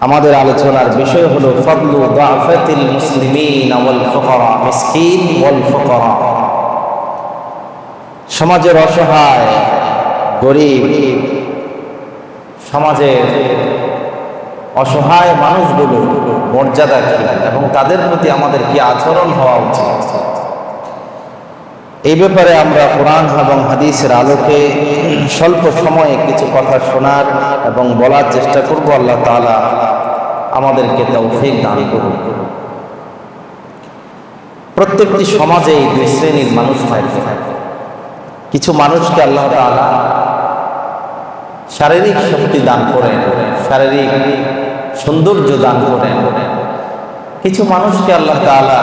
আমাদের আলোচনার বিষয় হলো ফদলু দাফাতিল মুসলিমিন ওয়াল ফুকারা, মিসকিন ওয়াল ফুকারা। সমাজের অসহায় গরিব, সমাজের অসহায় মানুষগুলো মর্যাদা কি এবং তাদের প্রতি আমাদের কি আচরণ হওয়া উচিত, এই ব্যাপারে আমরা কোরআন এবং হাদিসের আলোকে স্বল্প সময়ে কিছু কথা শোনার এবং বলার চেষ্টা করব। আল্লাহ তাআলা আমাদেরকে তৌফিক দান করুন। প্রত্যেকটি সমাজেই দুই শ্রেণীর মানুষ থাকে। কিছু মানুষকে আল্লাহ তাআলা শারীরিক শক্তি দান করেন, শারীরিক সৌন্দর্য দান করেন। কিছু মানুষকে আল্লাহ তাআলা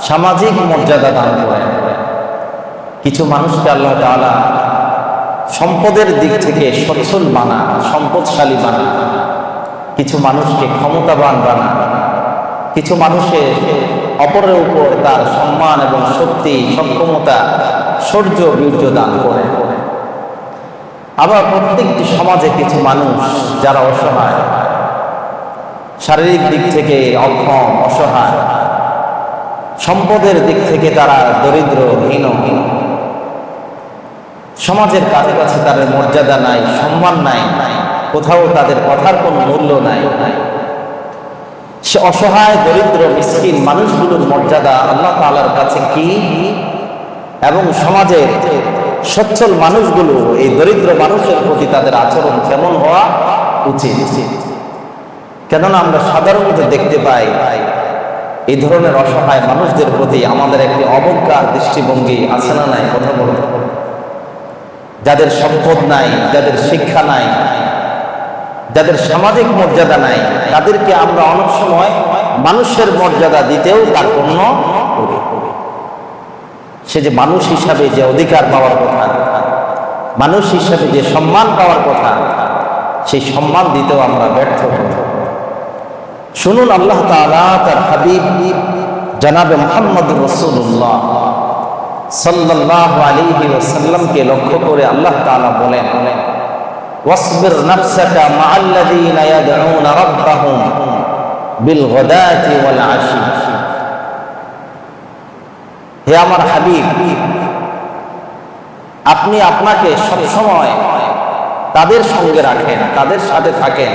সামাজিক মর্যাদা দান করেন। কিছু মানুষকে আল্লাহ তাআলা সম্পদের দিক থেকে সচ্ছল বানান, সম্পদশালী বানান। কিছু মানুষকে ক্ষমতাবান বানান। কিছু মানুষের অপরের উপর তার সম্মান এবং শক্তি, সক্ষমতা, শৌর্য, বীর্য দান করেন। আবার প্রত্যেকটি সমাজে কিছু মানুষ যারা অসহায়, শারীরিক দিক থেকে অক্ষম, অসহায়, সম্পদের দিক থেকে তারা দরিদ্র, হীন। সমাজের কাছে কাছে তাদের মর্যাদা নাই, সম্মান নাই, কোথাও তাদের কথার কোনো মূল্য নাই। সে অসহায়, দরিদ্র, মিসকিন মানুষগুলোর মর্যাদা আল্লাহ তাআলার কাছে কি, এবং সমাজের সচ্ছল মানুষগুলো এই দরিদ্র মানুষের প্রতি তাদের আচরণ কেমন হওয়া উচিত। কেননা আমরা সাধারণত দেখতে পাই এই ধরনের অসহায় মানুষদের প্রতি আমাদের একটি অবজ্ঞার দৃষ্টিভঙ্গি আছে না নাই? কথা বলতে, যাদের সম্পদ নাই, যাদের শিক্ষা নাই, যাদের সামাজিক মর্যাদা নাই, তাদেরকে আমরা অনেক সময় মানুষের মর্যাদা দিতেও কার্পণ্য করি। সে যে মানুষ হিসাবে যে অধিকার পাওয়ার কথা, মানুষ হিসাবে যে সম্মান পাওয়ার কথা, সেই সম্মান দিতেও আমরা ব্যর্থ হই। শুনুন, আল্লাহ তাআলা তার হাবিব জনাবে মুহাম্মদুর রাসূলুল্লাহ সাল্লাল্লাহু আলাইহি ওয়াসাল্লামকে লক্ষ্য করে আল্লাহ তাআলা বলেন, ওয়াসবির নাফসাকা মা'আল্লাযীনা ইয়াদউনা রাব্বাহুম বিল গাদাতি ওয়াল আশি। হে আমার হাবিব, আপনি আপনাকে সবসময় তাদের সঙ্গে রাখেন, তাদের সাথে থাকেন।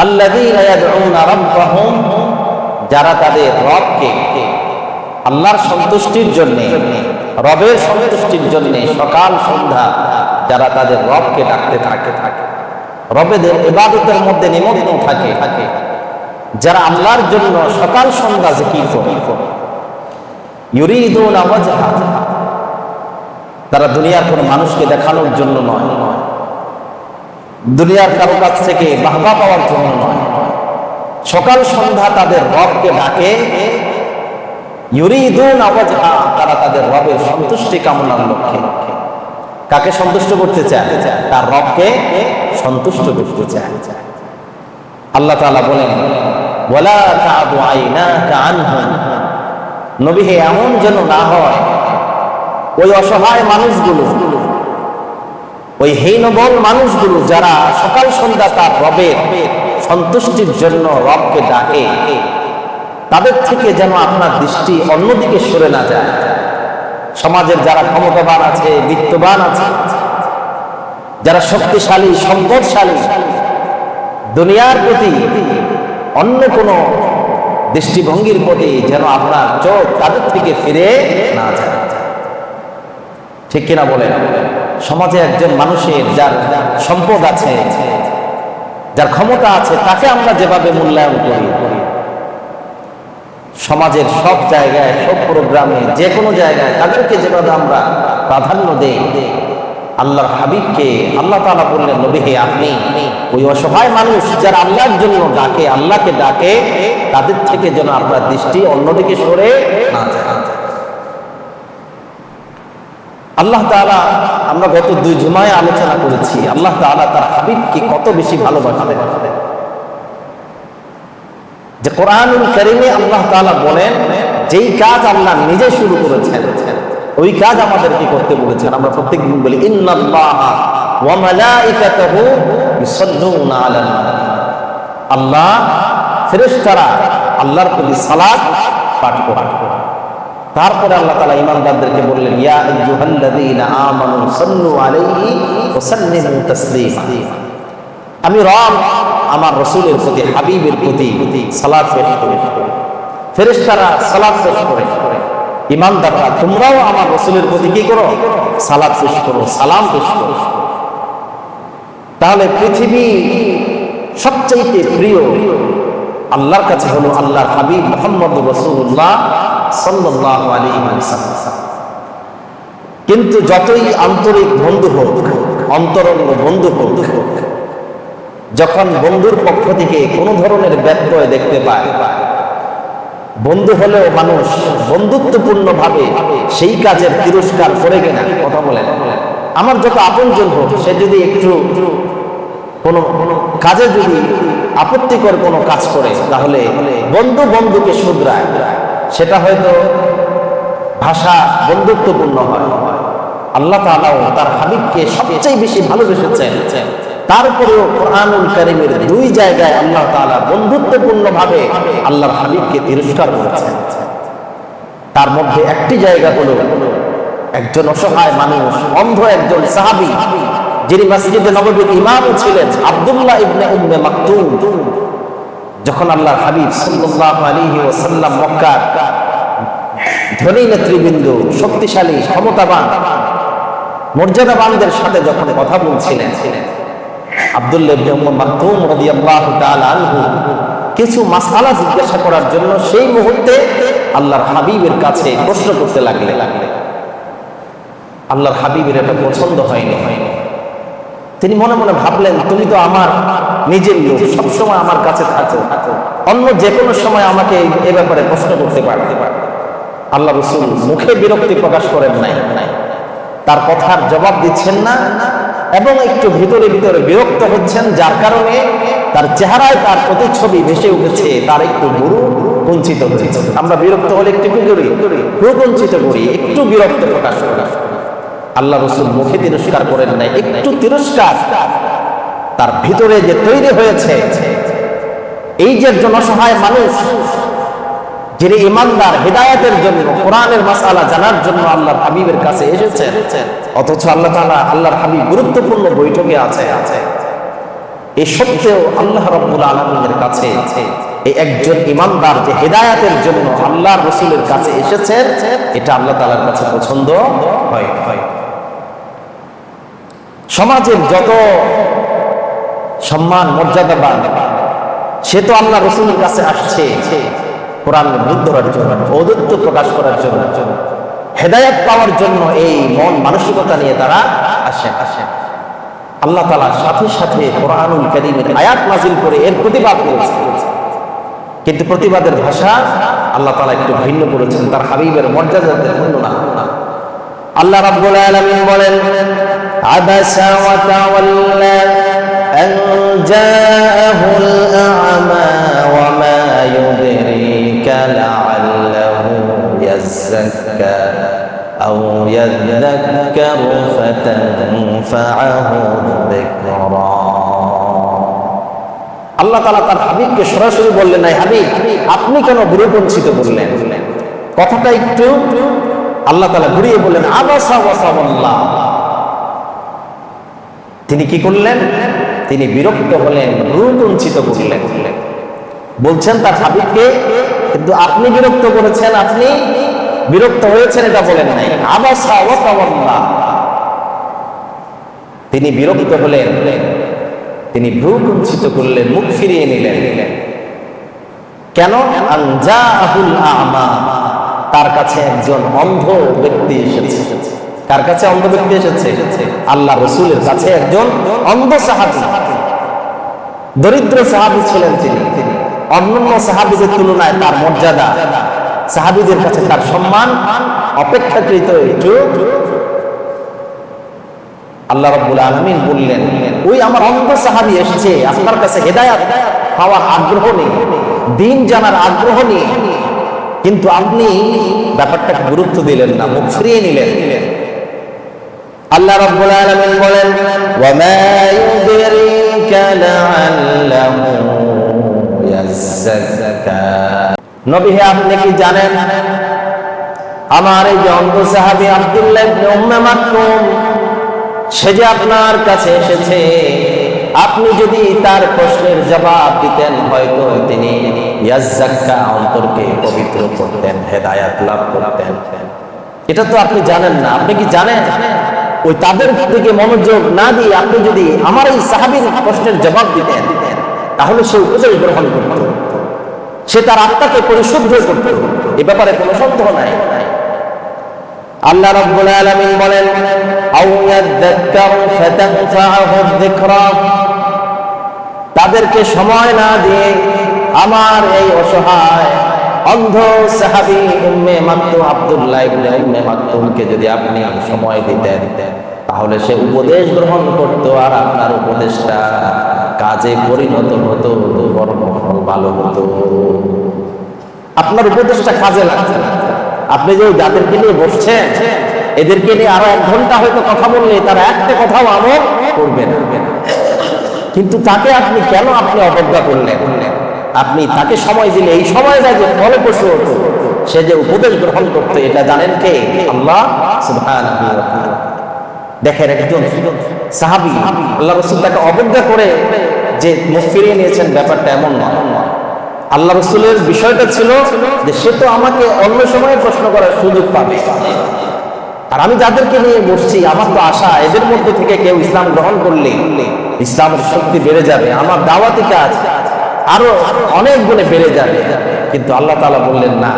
আল্লাযীনা ইয়াদউনা রাব্বাহুম, যারা তাদের রবকে, আল্লাহর সন্তুষ্টির জন্য, রবের সন্তুষ্টির জন্য সকাল সন্ধ্যা যারা তাদের রবকে ডাকতে থাকে, রবের ইবাদতের মধ্যে নিমগ্ন থাকে, যারা আল্লাহর জন্য সকাল সন্ধ্যা জিকির করে, ইউরিদুনা ওয়াজহা, তারা দুনিয়ার কোনো মানুষকে দেখানোর জন্য নয়, দুনিয়ার কারো কাছ থেকে বাহবা পাওয়ার জন্য নয়, সকাল সন্ধ্যা তাদের রবকে ডাকে। ইউরিদুনা ওয়াজহা, তারা তাদের রবের সন্তুষ্টি কামনার লক্ষ্যে। কাকে সন্তুষ্ট করতে চায়? তার রবকে সন্তুষ্ট করতে চায়। আল্লাহ তাআলা বলেন, ওয়ালা তা'দু আইনাকা আনহুম, নবী হে এমন যেন না হয় ওই অসহায় মানুষগুলো, ওই হীনবল মানুষগুলো যারা সকাল সন্ধ্যা তার রবের সন্তুষ্টির জন্য রবকে ডাকে, তাদের থেকে যেন আপনার দৃষ্টি অন্যদিকে সরে না যায়। সমাজের যারা ক্ষমতাবান আছে, বিত্তবান আছে, যারা শক্তিশালী, সম্পদশালী, দুনিয়ার প্রতি অন্য কোনো দৃষ্টিভঙ্গির প্রতি যেন আপনার চোখ তাদের থেকে ফিরে না যায়। ঠিক কিনা বলেন? সমাজে একজন মানুষের যার সম্পদ আছে, যার ক্ষমতা আছে, তাকে আমরা যেভাবে মূল্যায়ন করি, সমাজের সব জায়গায়, সব প্রোগ্রামে, যে কোনো জায়গায় তাদেরকে যেভাবে আমরা প্রাধান্য দেই, আল্লাহর হাবিবকে আল্লাহ তাআলা বললেন, নবী হে আপনি ওই অসহায় মানুষ যারা আল্লাহর জন্য ডাকে, আল্লাহকে ডাকে, তাদের থেকে যেন আপনার দৃষ্টি অন্যদিকে সরে না যায়। আল্লাহ তাআলা, আমরা গত 2 জুমায় আলোচনা করেছি, আল্লাহ তাআলা তার হাবিবকে কত বেশি ভালোবাসেন, যে কোরআনুল কারীমে আল্লাহ তাআলা বলেন, যেই কাজ আল্লাহ নিজে শুরু করেছেন ওই কাজ আমাদেরকে করতে বলেছেন। আমরা প্রত্যেকদিন বলি, ইন্নাল্লাহা ওয়া মালাইকাতাহু ইউসাল্লুনা আলান নবী। আল্লাহ ফেরেশতারা আল্লাহর প্রতি সালাত পাঠ করে। তারপরে আল্লাহ তাআলা ঈমানদারদেরকে বললেন, ইয়া আইয়ুহাল্লাযীনা আমানু সাল্লু আলাইহি ওয়া সাল্লিমু তাসলিমা। আমি রব আমার রাসূলের প্রতি, হাবিবের প্রতি সালাত পেশ করি। ফেরেশতারা সালাত পেশ করে। ঈমানদাররা তোমরাও আমার রাসূলের প্রতি কি করো? সালাত পেশ করো, সালাম পেশ করো। তাহলে পৃথিবী সবচেয়ে প্রিয় আল্লাহর কাছে হলো আল্লাহর হাবিব মুহাম্মদুর রাসূলুল্লাহ সাল্লাল্লাহু আলাইহি ওয়াসাল্লাম। কিন্তু যতই আন্তরিক বন্ধু হোক, অন্তরঙ্গ বন্ধু হোক, যখন বন্ধুর পক্ষ থেকে কোনো ধরনের ব্যত্যয় দেখতে পায়, বন্ধু হলেও মানুষ বন্ধুত্বপূর্ণ ভাবে সেই কাজের তিরস্কার করে কিনা কথা বলেন। আমার যত আপনজন হোক, সে যদি একটু কোনো কাজে যদি আপত্তিকর কোনো কাজ করে, তাহলে বন্ধু বন্ধুকে শুধরায়, সেটা হয়তো ভাষা বন্ধুত্বপূর্ণ হয়। আল্লাহ তাআলাও তার হাবিবকে সবচেয়ে বেশি ভালোবেসেছেন। তারপরেও কোরআনুল কারীমের দুই জায়গায় আল্লাহ তাআলা বন্ধুত্বপূর্ণ ভাবে আল্লাহর হাবিবকে তিরস্কার করেছেন। তার মধ্যে একটি জায়গা হলো একজন অসহায় মানুষ, অন্ধ একজন সাহাবী, যিনি মসজিদে নববীর ইমাম ছিলেন, আব্দুল্লাহ ইবনে উম্মে মাকতুম। যখন আল্লাহর হাবিব সাল্লাল্লাহু আলাইহি ওয়াসাল্লাম মক্কার ধনী নেতৃবৃন্দ, শক্তিশালী, ক্ষমতাবান, মর্যাদাবানদের সাথে যখন কথা বলছিলেন, আব্দুল্লাহ ইবনে উম্মে মাকতুম রাদিয়াল্লাহু তাআলা আনহু কিছু মাসআলা জিজ্ঞাসা করার জন্য সেই মুহূর্তে আল্লাহর হাবিবের কাছে প্রশ্ন করতে লাগলেন। আল্লাহর হাবিবের এটা পছন্দ হয়নি। তিনি মনে মনে ভাবলেন, তুমি তো আমার নিজের লোক, সবসময় আমার কাছে থাকো, অন্য যে কোনো সময় আমাকে এ ব্যাপারে প্রশ্ন করতে পারতে। আল্লাহ রাসূল মুখে বিরক্তি প্রকাশ করেন নাই, তার কথার জবাব দিচ্ছেন না, এবং একটু ভিতরে ভিতরে বিরক্ত হচ্ছেন, যার কারণে তার চেহারায় তার প্রতিচ্ছবি ভেসে উঠেছে, তার একটু ভ্রু কুঞ্চিত হয়েছে। আমরা বিরক্ত হলে একটু কি করি? ভ্রু কুঞ্চিত করি, একটু বিরক্ত প্রকাশ করি। আল্লাহ রাসূল মুখে তিরস্কার করেন নাই, একটু তিরস্কার তার ভিতরে যে তৈরি হয়েছে। এই যে একজন অসহায় মানুষ, যিনি ঈমানদার, হিদায়াতের জন্য, কোরআনের মাসআলা জানার জন্য আল্লাহর হাবিবের কাছে এসেছেন, অথচ আল্লাহ তাআলা আল্লাহর হাবিব গুরুত্বপূর্ণ বৈঠকে আছে, এই সত্ত্বেও আল্লাহ রাব্বুল আলামিনের কাছে এই একজন ঈমানদার যে হিদায়াতের জন্য আল্লাহর রাসূলের কাছে এসেছেন, এটা আল্লাহ তাআলার কাছে পছন্দ হয়। সমাজের যত সম্মান মর্যাদাবান, সে তো আল্লাহ রাসূলের কাছে আসছে কোরআন বুঝ ধরার জন্য, ঔদ্ধত্য প্রকাশ করার জন্য, হেদায়েত পাওয়ার জন্য। এই মন মানসিকতা নিয়ে তারা আসেন। আল্লাহ তাআলা সাথে সাথে কোরআনুল কারীমের আয়াত নাযিল করে এর প্রতিবাদ করেছেন। কিন্তু প্রতিবাদের ভাষা আল্লাহ তাআলা একটু ভিন্ন করেছেন, তার হাবিবের মর্যাদাতে ভিন্ন না। আল্লাহ রাব্বুল আলামিন বলেন, আবাসা ওয়া তাওয়াল্লা আন জাআহুল আ'মা ওয়া মা ইউদরিকা লাআল্লাহু ইয়াযাক্কা আও ইয়াযাক্কারু ফাতানফাআহু যিকরা। আল্লাহ তাআলা তার হাবিবকে সরাসরি বললেন, নাই হাবিব, আপনি কেন ভ্রুকুঞ্চিত করলেন? কথাটা একটু আল্লাহ তাআলা ঘুরিয়ে বললেন, আবাসা ওয়া তাওয়াল্লা। তিনি কি করলেন? তিনি বিরক্ত হলেন, ভ্রুকুঞ্চিত করলেন। বলছেন তার হাবিবকে, কিন্তু আপনি বিরক্ত করেছেন, আপনি বিরক্ত হয়েছেন এটা বলেন নাই। আবাসা ওয়া তাওয়াল্লা, তিনি বিরক্ত হলেন, তিনি ভ্রুকুঞ্চিত করলেন, মুখ ফিরিয়ে নিলেন। কেন? আন জাআহুল আ'মা, তার কাছে একজন অন্ধ ব্যক্তি এসেছে। কার কাছে অন্ধ ব্যক্তি এসেছে? আল্লাহ রাসূলের কাছে একজন অন্ধ সাহাবী, দরিদ্র সাহাবী ছিলেন তিনি। অন্যান্য সাহাবীদের তুলনায় তার মর্যাদা, সাহাবীদের কাছে তার সম্মান অপেক্ষাকৃত একটু। আল্লাহ রাব্বুল আলামিন বললেন, ওই আমার অন্ধ সাহাবী এসেছে, আপনার কাছে হেদায়েত পাওয়ার আগ্রহ নেই, দ্বীন জানার আগ্রহ নেই, কিন্তু আপনি ব্যাপারটাকে গুরুত্ব দিলেন না, মুখ ফিরিয়ে নিলেন। আল্লাহ রাব্বুল আলামিন বলেন, ওয়া মা ইউদরিকা لعله يزكى নবী হে আপনি কি জানেন আমার এই যে অন্ধ সাহাবী আব্দুল্লাহ ইবনে উম্মে মাকতুম সে যে আপনার কাছে এসেছে, আপনি যদি তার প্রশ্নের জবাব দিতেন হয়তো তিনি ইয়াজ্জাক্কা অন্তরকে পবিত্র করতেন, হেদায়েত লাভ করতেন। এটা তো আপনি জানেন না। আপনি কি জানেন ওই তাদের দিকে মনোযোগ না দিয়ে আপনি যদি আমার এই সাহাবীর প্রশ্নের জবাব দিতেন তাহলে সে উপদেশ গ্রহণ করত, সে তার আত্মাকে পরিশুদ্ধ করত। এ ব্যাপারে কোনো সন্দেহ নাই। আল্লাহ রাব্বুল আলামিন বলেন আও ইয়াযাক্কারু ফাতানফাআহু যিকরা, তাদেরকে সময় না দিয়ে আমার এই অসহায় অন্ধ সাহাবী উম্মে মাকতুম আব্দুল্লাহ ইবনে উম্মে মাকতুমকে যদি আপনি সময় দিতেন তাহলে সে উপদেশ গ্রহণ করত, আর আপনার উপদেশটা কাজে পরিণত হতো, কর্মফল ভালো হতো। আপনার উপদেশটা কাজে লাগছে না। আপনি যে যাদেরকে নিয়ে বসছেন এদেরকে নিয়ে আরো 1 ঘন্টা হয়তো কথা বললে তারা একটা কথাও আমল করবে না, কিন্তু তাকে আপনি কেন অবজ্ঞা করলেন? আপনি তাকে সময় দিলে এই সময়টা যে ফলপ্রসূ হতো, সে যে উপদেশ গ্রহণ করতে, এটা জানেন কে? আল্লাহ সুবহানাহু ওয়া তাআলা। দেখেন একজন সাহাবী আল্লাহ রাসূল তাকে অবজ্ঞা করে যে মুখ ফিরিয়ে নিয়েছেন, ব্যাপারটা এমন নয়। আল্লাহ রাসূলের বিষয়টা ছিল যে সে তো আমাকে অন্য সময়ে প্রশ্ন করার সুযোগ পাবে, আর আমি যাদেরকে নিয়ে বসছি আমার তো আশা এদের মধ্যে থেকে কেউ ইসলাম গ্রহণ করলে ইসলামের শক্তি বেড়ে যাবে, আমার দাওয়াতি কাজ আরো অনেক গুণে বেড়ে যাবে। কিন্তু আল্লাহ তাআলা বললেন না,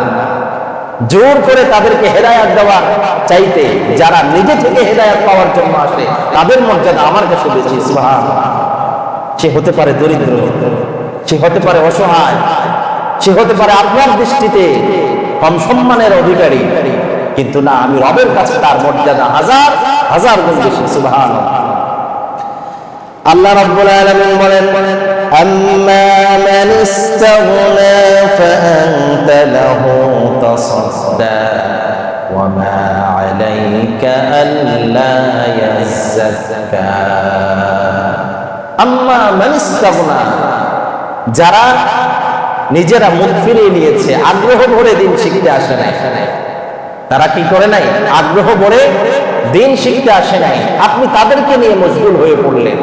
জোর করে তাদেরকে হেদায়েত দেওয়ার চাইতে যারা নিজে থেকে হেদায়েত পাওয়ার জন্য আসে তাদের মর্যাদা আমার কাছে বেশি। সুবহানাল্লাহ। সে হতে পারে দরিদ্র, সে হতে পারে অসহায়, সে হতে পারে আপনার দৃষ্টিতে কম সম্মানের অধিকারী, কিন্তু না, আমি রবের কাছে তার মর্যাদা হাজার হাজার গুণ বেশি। সুবহানাল্লাহ। আল্লাহ রাব্বুল আলামিন বলেন আম্মা মান ইস্তাগনা ফাআনতা লাহু তাসাদ্দা ওয়া মা আলাইকা আল্লা ইয়াযাক্কা। আম্মা মান ইস্তাগনা, যারা নিজেরা মুখ ফিরিয়ে নিয়েছে, আগ্রহ ভরে দিন শিখতে আসে নাই, তারা কি করে নাই? আগ্রহ ভরে দিন শিখতে আসে নাই, আপনি তাদেরকে নিয়ে মশগুল হয়ে পড়লেন।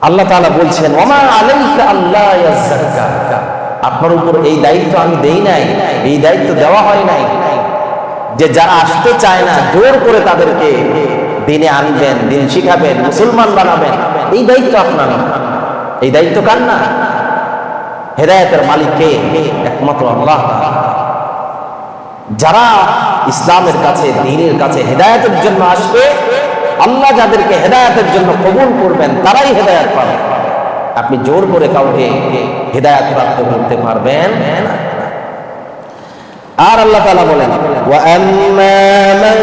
আল্লাহ তাআলা বলছেন ওমা আলাইকা আল্লাহ ইয়াযাক্কা, আপনার উপর এই দায়িত্ব আমি দেই নাই, এই দায়িত্ব দেওয়া হয় নাই যে যারা আসতে চায় না জোর করে তাদেরকে দিনে আনবেন, দিন শিখাবেন, মুসলমান বানাবেন। এই দায়িত্ব আপনার না। এই দায়িত্ব কার না? হেদায়েতের মালিক কে? একমাত্র আল্লাহ তাআলা। যারা ইসলামের কাছে, দ্বীনের কাছে হেদায়েতের জন্য আসবে, আল্লাহ যাদেরকে হেদায়েতের জন্য কবুল করবেন তারাই হেদায়েত পাবে। আপনি জোর করে কাউকে হেদায়েত প্রাপ্ত করতে পারবেন না। আর আল্লাহ তাআলা বলেন ওয়া আম্মা মান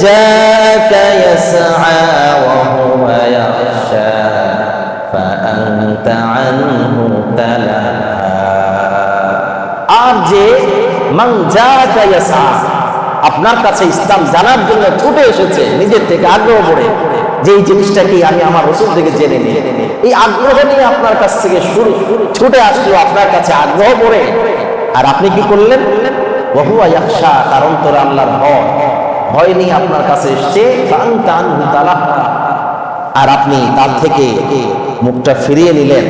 জাআকা ইয়াসআ ওয়া হুয়া ইয়াখশা ফাআনতা আনহু তালাহা। আর যে মান জাআকা ইয়াসআ, আপনার কাছে ইসলাম জানার জন্য ছুটে এসেছে নিজের থেকে আগ্রহ করে, যে এই জিনিসটা কি আমি আমার রাসূল থেকে জেনে নিই, এই আগ্রহ নিয়ে আপনার কাছ থেকে ছুটে আসলো আপনার কাছে আগ্রহ করে, আর আপনি কি করলেন? ওয়া হুয়া ইয়াখশা, তার অন্তরে আল্লাহর ভয় নিয়ে আপনার কাছে এসেছে, ফাআনতা আনহু তালাহা, আর আপনি তার থেকে মুখটা ফিরিয়ে নিলেন।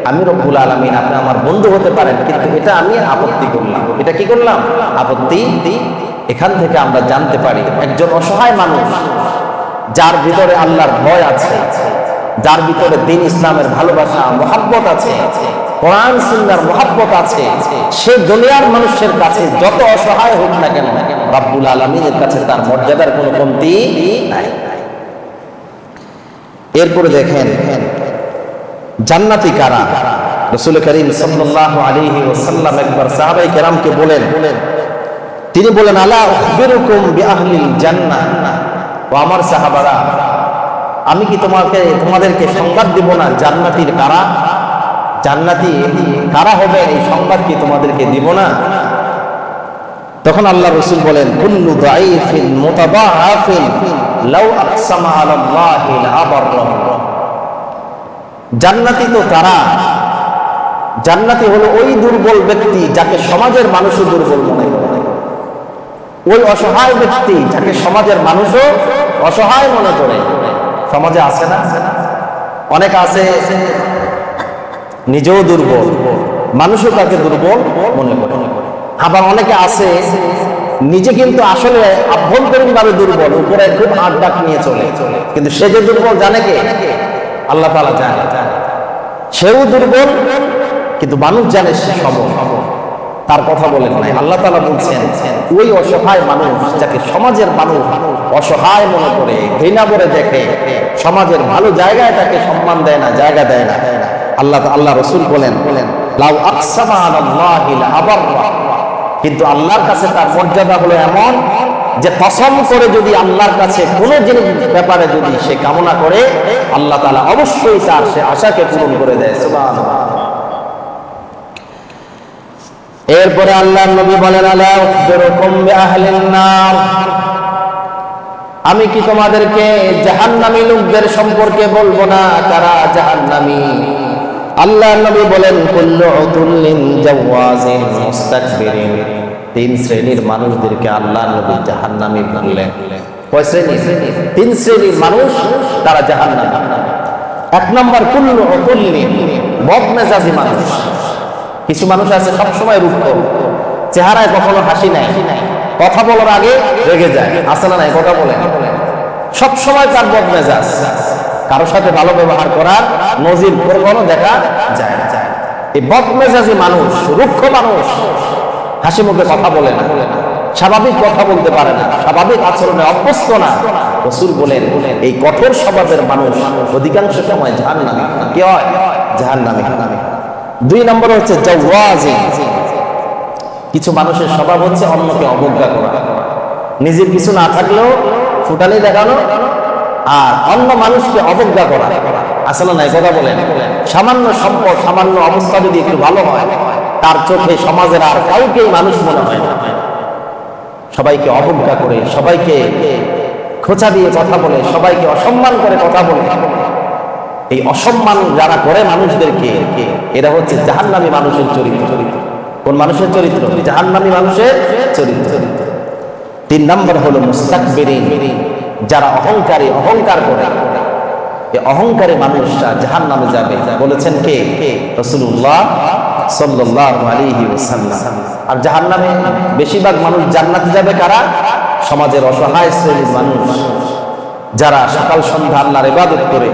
আমি রব্বুল আলামিন, আপনি আমার বন্ধু হতে পারেন, কিন্তু এটা আমি আপত্তি করলাম। এটা কি করলাম? আপত্তি। এখান থেকে আমরা জানতে পারি একজন অসহায় মানুষ যার ভিতরে আল্লাহর ভয় আছে, যার ভিতরে দ্বীন ইসলামের ভালোবাসা মহব্বত আছে, কোরআন সুন্নাহর মহব্বত আছে, সে দুনিয়ার মানুষের কাছে যত অসহায় হোক না কেন রব্বুল আলামিনের কাছে তার মর্যাদার কোনো কমতি নাই। এরপরে দেখেন জান্নাতি কারা। রাসূল করিম সাল্লাল্লাহু আলাইহি ওয়াসাল্লাম একবার সাহাবায়ে কেরামকে বলেন, তিনি বলেন আলা উখবিরুকুম বিআহলিল জান্নাহ, ও আমার সাহাবারা, আমি কি তোমাদেরকে সংবাদ দিব না জান্নাতীর কারা? জান্নাতি কারা হবে এই সংবাদ কি তোমাদেরকে দিব না? তখন আল্লাহ রাসূল বলেন কুল্লু দাঈফিন মুতাদাআফিন লাউ আকসামা আলাল্লাহি লাআবাররাহু, জান্নাতি তো তারা, জান্নাতি হলো ওই দুর্বল ব্যক্তি যাকে সমাজের মানুষও দুর্বল মনে করে, ওই অসহায় ব্যক্তি যাকে সমাজের মানুষও অসহায় মনে করে। সমাজে আছে না, অনেক আছে নিজেও দুর্বল, মানুষও তাকে দুর্বল মনে করে। আবার অনেকে আছে নিজে কিন্তু আসলে আভ্যন্তরীণ ভাবে দুর্বল, উপরে খুব হাত ডাক নিয়ে চলে, কিন্তু সে যে দুর্বল জানে কে? আল্লাহ তাআলা জানে। সেও দুর্বল কিন্তু মানুষ জানে সে সবল, তার কথা বলেন নাই। আল্লাহ তাআলা বলছেন ওই অসহায় মানুষ যাকে সমাজের মানুষ অসহায় মনে করে, ঘৃণা করে দেখে, সমাজের ভালো জায়গায় তাকে সম্মান দেয় না, জায়গা দেয় না। আল্লাহ রাসূল বলেন লাউ আকসামা আলাল্লাহি লাআবাররা, কিন্তু আল্লাহর কাছে তার মর্যাদা হলো এমন যে কসম করে যদি আল্লাহর কাছে কোনো জিনিস ব্যাপারে যদি সে কামনা করে, আল্লাহ তাআলা অবশ্যই তার সে আশাকে পূরণ করে দেয়। সুবহানাল্লাহ। এরপরে আল্লাহর নবী বলেন আলা উখবিরুকুম বিআহলিন নার, আমি কি তোমাদেরকে জাহান্নামী লোকদের সম্পর্কে বলবো না কারা জাহান্নামী? আল্লাহর নবী বলেন কুল্লু উতুল্লিন জাওয়াজিন মুস্তাকবিরিন, তিন শ্রেণীর মানুষদেরকে আল্লাহর নবী জাহান্নামী বললেন। কয় শ্রেণী? তিন শ্রেণীর মানুষ, তারা জাহান্নামী। এক নম্বর কুল্লু উতুল্লিন, বদমেজাজি মানুষ। কিছু মানুষ আছে সবসময় রুক্ষ, চেহারায় কখনো হাসি নাই, কথা বলার আগে রেগে যায়, আছে না নাই? কথা বলে সবসময় তার বদমেজাজ, কারোর সাথে ভালো ব্যবহার করার নজির কখনো দেখা যায় না। এই বদমেজাজি মানুষ, রুক্ষ মানুষ, হাসি মুখে কথা বলে না, স্বাভাবিক কথা বলতে পারে না, স্বাভাবিক আচরণে অভ্যস্ত না। রাসূল বলেন এই কঠোর স্বভাবের মানুষ অধিকাংশ সময় জাহান্নামী। কি হয়? জাহান্নামী। দুই নম্বর হচ্ছে জাওয়াজি, কিছু মানুষের স্বভাব হচ্ছে অন্যকে অবজ্ঞা করা, নিজের কিছু না থাকলেও ফুটানি দেখানো আর অন্য মানুষকে অবজ্ঞা করা। আসলে নাই? কথা বলেন সামান্য সম্পদ, সামান্য অবস্থা যদি একটু ভালো হয়, তার চোখে সমাজের আর কাউকেই মানুষ মনে হয় না, সবাইকে অবজ্ঞা করে, সবাইকে খোঁচা দিয়ে কথা বলে, সবাইকে অসম্মান করে কথা বলে। এই অসম্মান যারা করে মানুষদেরকে, এরা হচ্ছে জাহান্নামী মানুষের চরিত্র। কোন মানুষের চরিত্র? জাহান্নামী মানুষের চরিত্র। তিন নম্বর হলো মুস্তাকবিরিন, যারা অহংকারী, অহংকার করে। এই অহংকারী মানুষরা জাহান্নামে যাবে। বলেছেন কে? রাসূলুল্লাহ সাল্লাল্লাহু আলাইহি ওয়াসাল্লাম। আর জাহান্নামে বেশিরভাগ মানুষ জান্নাতে যাবে কারা? সমাজের অসহায় শ্রেণীর মানুষ, যারা সকাল সন্ধ্যা আল্লাহর ইবাদত করে।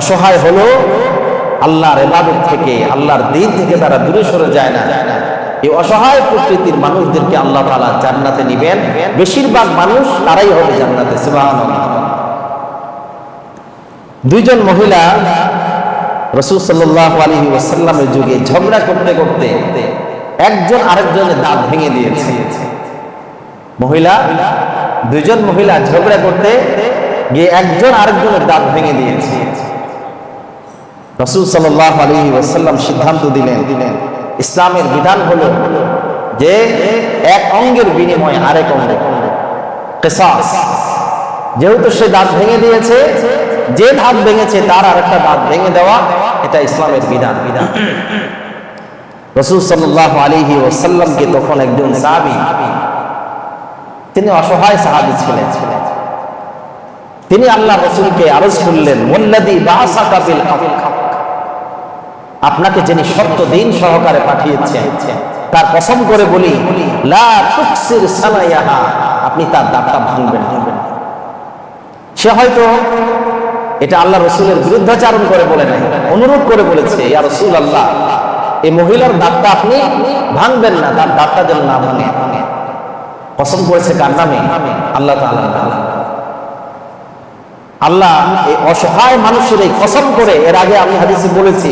অসহায় হলো আল্লাহর ইবাদত থেকে, আল্লাহর দ্বীন থেকে তারা দূরে সরে যায় না। এই অসহায় প্রকৃতির মানুষদেরকে আল্লাহ তাআলা জান্নাতে নিবেন। বেশিরভাগ মানুষ তারাই হবে জান্নাতে। সুবহানাল্লাহ। দুইজন মহিলা রাসূল সাল্লাল্লাহু আলাইহি ওয়াসাল্লামের যুগে ঝগড়া করতে করতে একজন আরেকজনের দাঁত ভেঙে দিয়েছে। দুইজন মহিলা ঝগড়া করতে গিয়ে একজন আরেকজনের দাঁত ভেঙে দিয়েছে। রাসূল সাল্লাল্লাহু আলাইহি ওয়াসাল্লাম সিদ্ধান্ত দিলেন, ইসলামের বিধান হলো যে এক অঙ্গের বিনিময়ে আরেক অঙ্গ কিসাস। যেহেতু সে দাঁত ভেঙে দিয়েছে, যে দাঁত ভেঙেছে তার আরেকটা দাঁত ভেঙে দেওয়া, এটা ইসলামের বিধান। রাসূল সাল্লাল্লাহু আলাইহি ওয়াসাল্লামকে তখন একজন সাহাবী, তিনি অসহায় সাহাবী ছিলেন, তিনি আল্লাহ রাসূলকে আরজ করলেন, ওয়াল্লাযী বা'সাকা বিল হক, আপনাকে যিনি সত্য দিন সহকারে পাঠিয়েছেন তার কসম করে বলি, লা তুকসির সানায়াহা, আপনি তার দাঁতটা ভাঙবেন না। সে হয়তো এটা আল্লাহ রাসূলের বিরুদ্ধাচারণ করে বলে নাই, অনুরোধ করে বলেছে, ইয়া রাসূলুল্লাহ, এই মহিলার দাঁতটা আপনি ভাঙবেন না, তার দাঁতটা যেন না ভাঙে। কসম করেছে কার নামে? আল্লাহ তাআলার নামে। আল্লাহ এই অসহায় মানুষের এই কসম করে, এর আগে আমি হাদিসে বলেছি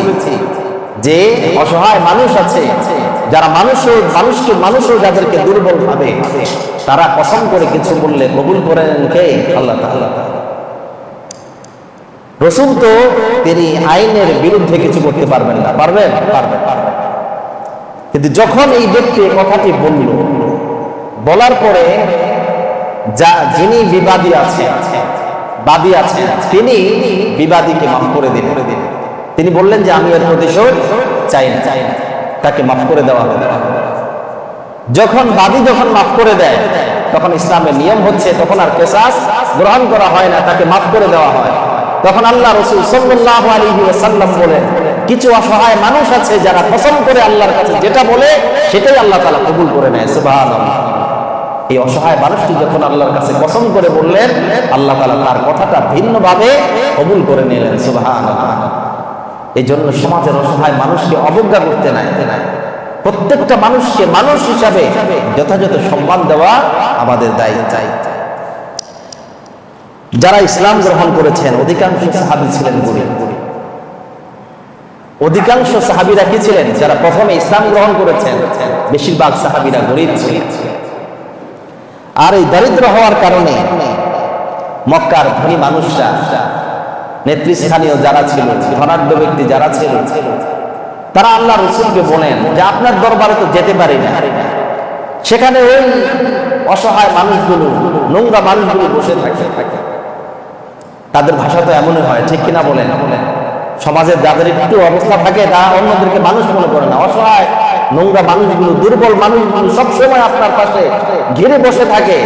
যে অসহায় মানুষ আছে যারা মানুষও যাদেরকে দুর্বল ভাবে, তারা কসম করে কিছু বললে কবুল করেন কে? আল্লাহ তাআলা। রাসূল তো তিনি আইনের বিরুদ্ধে কিছু করতে পারবেন না, পারবেন? কিন্তু যখন এই ব্যক্তি কথাটি বলল, বলার পরে যিনি বিবাদী আছে বাদী আছেন, তিনি বিবাদীকে মাফ করে দিলেন। তিনি বললেন যে আমি এর প্রতিশোধ চাই না, তাকে মাফ করে দেওয়া হবে। যখন বাদী মাফ করে দেয়, তখন ইসলামের নিয়ম হচ্ছে তখন আর কিসাস গ্রহণ করা হয় না, তাকে মাফ করে দেওয়া হয়। তখন আল্লাহ রাসূল সাল্লাল্লাহু আলাইহি ওয়াসাল্লাম বলেন, কিছু অসহায় মানুষ আছে যারা কসম করে আল্লাহর কাছে যেটা বলে সেটাই আল্লাহ তাআলা কবুল করে নেয়। সুবহানাল্লাহ। এই অসহায় মানুষটি যখন আল্লাহর কাছে কসম করে বললেন, আল্লাহ তাআলা তার কথাটা ভিন্নভাবে কবুল করে নিলেন। সুবহানাল্লাহ। এই জন্য সমাজের অসহায় মানুষকে অবজ্ঞা করতে নাই, প্রত্যেকটা মানুষকে মানুষ হিসাবে যথাযথ সম্মান দেওয়া আমাদের দায়িত্ব। যারা ইসলাম গ্রহণ করেছেন অধিকাংশ সাহাবী ছিলেন গরিব। অধিকাংশ সাহাবীরা কি ছিলেন? যারা প্রথমে ইসলাম গ্রহণ করেছেন বেশিরভাগ সাহাবীরা গরিব ছিলেন। আর এই দরিদ্র হওয়ার কারণে মক্কার ধনী মানুষরা, নেতৃস্থানীয় যারা ছিল, ধনাঢ্য ব্যক্তি যারা ছিল, তারা আল্লাহ রাসূলকে বলেন যে আপনার দরবারে তো যেতে পারি না, সেখানে ওই অসহায় মানুষগুলো, নোংরা মানুষগুলো বসে থাকে। তাদের ভাষা তো এমনই হয়, ঠিক কিনা বলেন? সমাজের যাদের একটু অবস্থা থাকে তা অন্যদেরকে মানুষ মনে করে না, অসহায় নোংরা মানুষগুলো, দুর্বল মানুষগুলো সবসময় আপনার পাশে ঘিরে বসে থাকে।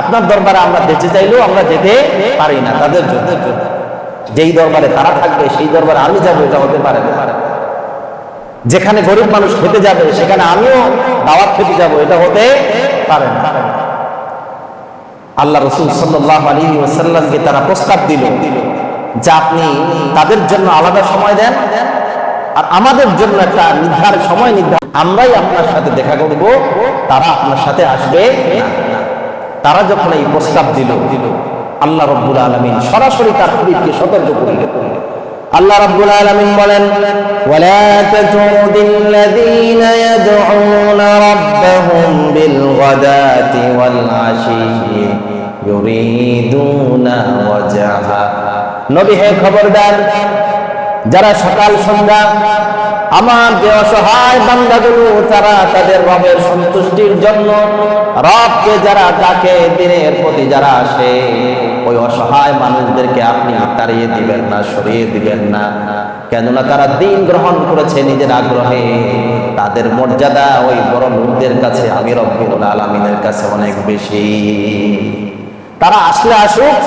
আপনার দরবারে আমরা যেতে চাইলেও আমরা যেতে পারি না। তাদের জন্য যেই দরবারে তারা থাকবে সেই দরবারে আমি যাবো, এটা হতে পারে না। যেখানে গরিব মানুষ খেতে যাবে সেখানে আমিও দাওয়াত খেতে যাব, এটা হতে পারে না। আল্লাহ রাসূল সাল্লাল্লাহু আলাইহি ওয়াসাল্লামকে তারা প্রস্তাব দিল যে আপনি তাদের জন্য আলাদা সময় দেন আর আমাদের জন্য একটা নির্ধারিত সময় নির্ধারণ, আমরাই আপনার সাথে দেখা করব, তারা আপনার সাথে আসবে না। তারা যখন এই প্রস্তাব দিল, আল্লাহ রাব্বুল আলামিন সরাসরি তার হাবিবকে সতর্ক করলেন। আল্লাহ রাব্বুল আলামিন বলেন, ওয়ালা তাতুদিল্লাযীনা ইয়াদউনা রাব্বাহুম বিল গাদাতি ওয়াল আশি ইউরিদুনা ওয়াজহা। নবী হে খবরদার, যারা সকাল সন্ধ্যা আমার যে অসহায় বান্দাগুলো তারা তাদের রবের সন্তুষ্টির জন্য রবকে যারা ডাকে, দিনের প্রতি যারা আসে, ওই অসহায় মানুষদেরকে আপনি তাড়িয়ে দিবেন না, সরিয়ে দিবেন না। কেননা তারা দিন গ্রহণ করেছে নিজের আগ্রহে। তাদের মর্যাদা ওই বড় লোকদের কাছে, আমি রব্বুল আলামিনের কাছে অনেক বেশি। তারা আসলে আসুক,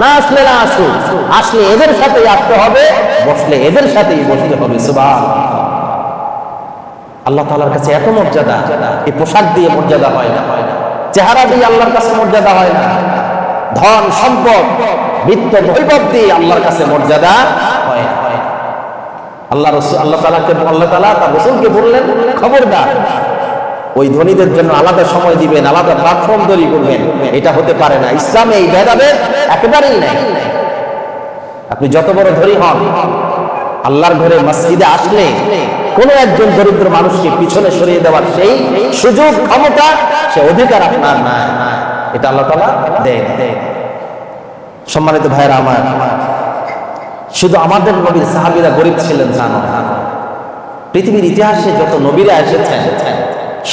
না আসলে না আসুক, আসলে এদের সাথেই আসতে হবে, বসলে এদের সাথেই বসতে হবে। সুবহানাল্লাহ। আল্লাহ তাআলার কাছে এত মর্যাদা, এই পোশাক দিয়ে মর্যাদা হয় না, চেহারা দিয়ে আল্লাহর কাছে মর্যাদা হয় না, ধন সম্পদ বিত্ত বৈভব দিয়ে আল্লাহর কাছে মর্যাদা হয় না। আল্লাহ তাআলা তার রাসূলকে বললেন, খবরদার, ওই ধনীদের জন্য আলাদা সময় দিবেন, আলাদা প্ল্যাটফর্ম তৈরি করবেন, এটা হতে পারে না। ইসলামে এই ভেদাভেদ একেবারেই নাই। আপনি যত বড় ধনী হন, আল্লাহর ঘরে মসজিদে আসলে কোন একজন দরিদ্র মানুষকে পিছনে সরিয়ে দেওয়ার সেই সুযোগ, ক্ষমতা, সে অধিকার আপনার নাই। এটা আল্লাহ তাআলা দেয়। সম্মানিত ভাইরা আমার, শুধু আমাদের নবীর সাহাবীরা গরিব ছিলেন তা নয়। পৃথিবীর ইতিহাসে যত নবীরা এসেছেন